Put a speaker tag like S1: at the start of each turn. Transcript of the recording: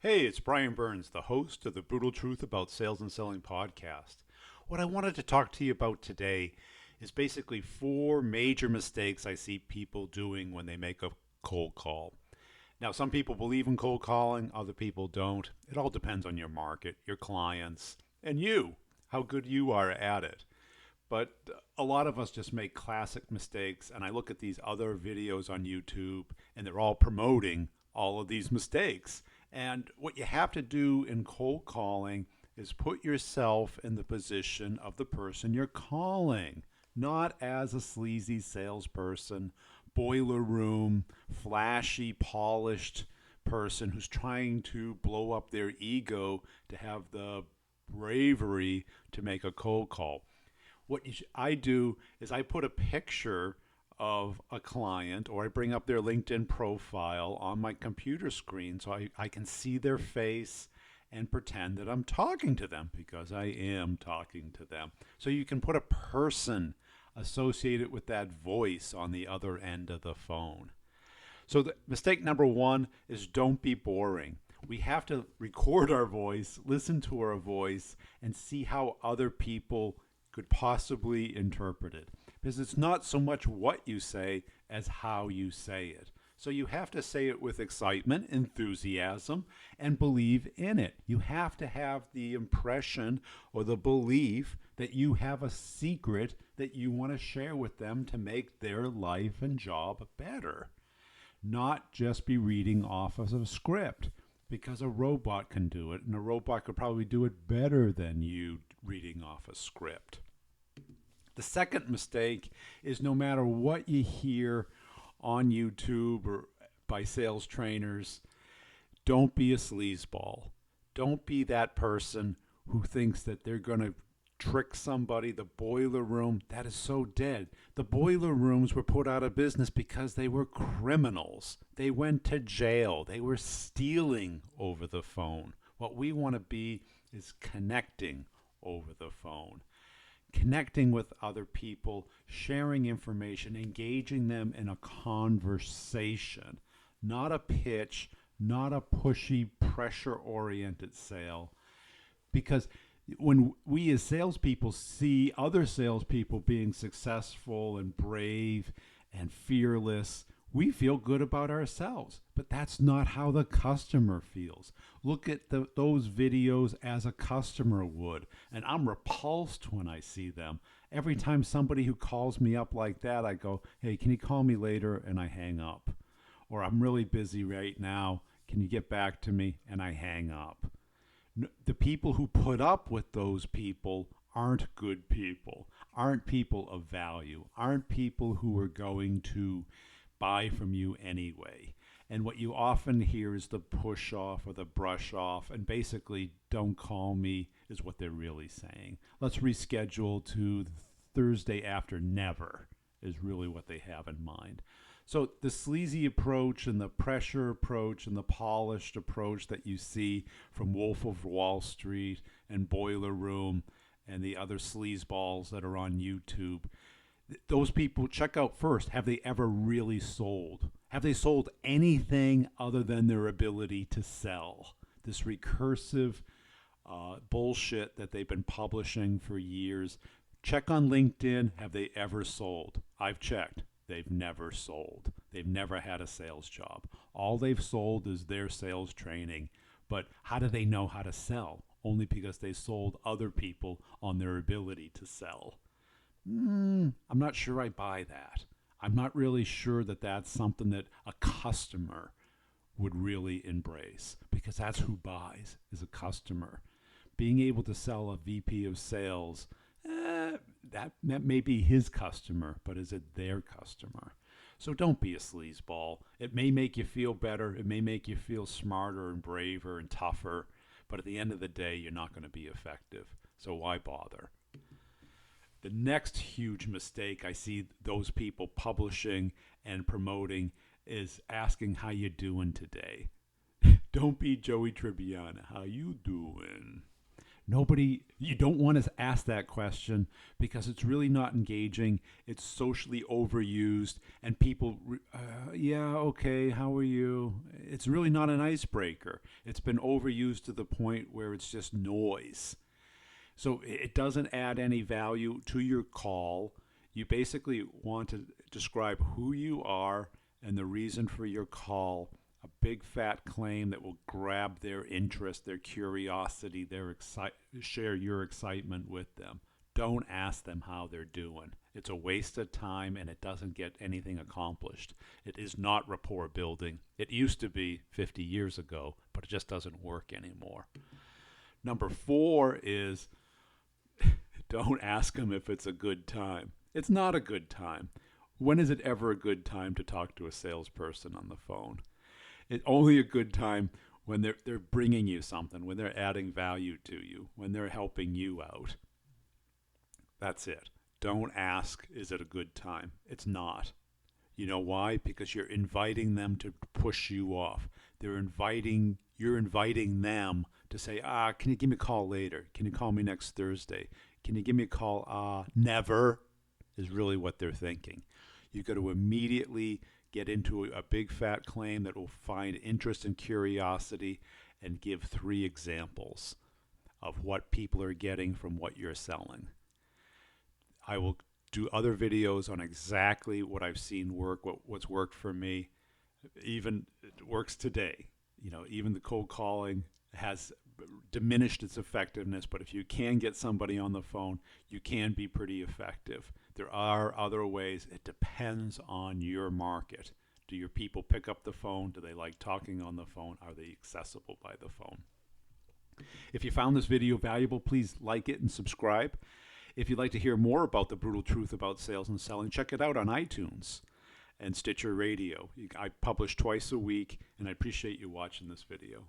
S1: Hey, it's Brian Burns, the host of the Brutal Truth About Sales and Selling podcast. What I wanted to talk to you about today is basically four major mistakes I see people doing when they make a cold call. Now, some people believe in cold calling, other people don't. It all depends on your market, your clients, and you, how good you are at it. But a lot of us just make classic mistakes, and I look at these other videos on YouTube, and they're all promoting all of these mistakes. And what you have to do in cold calling is put yourself in the position of the person you're calling, not as a sleazy salesperson, boiler room, flashy, polished person who's trying to blow up their ego to have the bravery to make a cold call. I do is I put a picture of a client or I bring up their LinkedIn profile on my computer screen so I can see their face and pretend that I'm talking to them because I am talking to them. So you can put a person associated with that voice on the other end of the phone. So the mistake number one is don't be boring. We have to record our voice, listen to our voice, and see how other people could possibly interpret it. Because it's not so much what you say as how you say it. So you have to say it with excitement, enthusiasm, and believe in it. You have to have the impression or the belief that you have a secret that you want to share with them to make their life and job better. Not just be reading off of a script, because a robot can do it, and a robot could probably do it better than you reading off a script. The second mistake is no matter what you hear on YouTube or by sales trainers, don't be a sleazeball. Don't be that person who thinks that they're going to trick somebody. The boiler room, that is so dead. The boiler rooms were put out of business because they were criminals. They went to jail. They were stealing over the phone. What we want to be is connecting over the phone. Connecting with other people, sharing information, engaging them in a conversation, not a pitch, not a pushy, pressure-oriented sale. Because when we as salespeople see other salespeople being successful and brave and fearless, we feel good about ourselves, but that's not how the customer feels. Look at those videos as a customer would, and I'm repulsed when I see them. Every time somebody who calls me up like that, I go, hey, can you call me later? And I hang up. Or I'm really busy right now. Can you get back to me? And I hang up. The people who put up with those people aren't good people, aren't people of value, aren't people who are going to buy from you anyway. And what you often hear is the push off or the brush off, and basically, don't call me is what they're really saying. Let's reschedule to Thursday after never, is really what they have in mind. So the sleazy approach and the pressure approach and the polished approach that you see from Wolf of Wall Street and Boiler Room and the other sleazeballs that are on YouTube, those people, check out first, have they ever really sold? Have they sold anything other than their ability to sell? This recursive bullshit that they've been publishing for years. Check on LinkedIn. Have they ever sold? I've checked. They've never sold. They've never had a sales job. All they've sold is their sales training. But how do they know how to sell? Only because they sold other people on their ability to sell. I'm not sure I buy that. I'm not really sure that that's something that a customer would really embrace, because that's who buys, is a customer. Being able to sell a VP of sales, that may be his customer, but is it their customer? So don't be a sleazeball. It may make you feel better. It may make you feel smarter and braver and tougher, but at the end of the day, you're not going to be effective. So why bother? The next huge mistake I see those people publishing and promoting is asking how you doing today. Don't be Joey Tribbiani. How you doing? You don't want to ask that question because it's really not engaging. It's socially overused, and people, yeah, okay, how are you? It's really not an icebreaker. It's been overused to the point where it's just noise. So it doesn't add any value to your call. You basically want to describe who you are and the reason for your call, a big fat claim that will grab their interest, their curiosity, share your excitement with them. Don't ask them how they're doing. It's a waste of time and it doesn't get anything accomplished. It is not rapport building. It used to be 50 years ago, but it just doesn't work anymore. Number 4 is don't ask them if it's a good time. It's not a good time. When is it ever a good time to talk to a salesperson on the phone? It's only a good time when they're bringing you something, when they're adding value to you, when they're helping you out. That's it. Don't ask, is it a good time? It's not. You know why? Because you're inviting them to push you off. You're inviting them to say, can you give me a call later? Can you call me next Thursday? Can you give me a call? Never is really what they're thinking. You've got to immediately get into a big fat claim that will find interest and curiosity and give 3 examples of what people are getting from what you're selling. I will do other videos on exactly what I've seen work, what's worked for me. Even it works today. Even the cold calling has diminished its effectiveness, but if you can get somebody on the phone, you can be pretty effective. There are other ways. It depends on your market. Do your people pick up the phone? Do they like talking on the phone? Are they accessible by the phone? If you found this video valuable, please like it and subscribe. If you'd like to hear more about the brutal truth about sales and selling, check it out on iTunes and Stitcher Radio. I publish twice a week, and I appreciate you watching this video.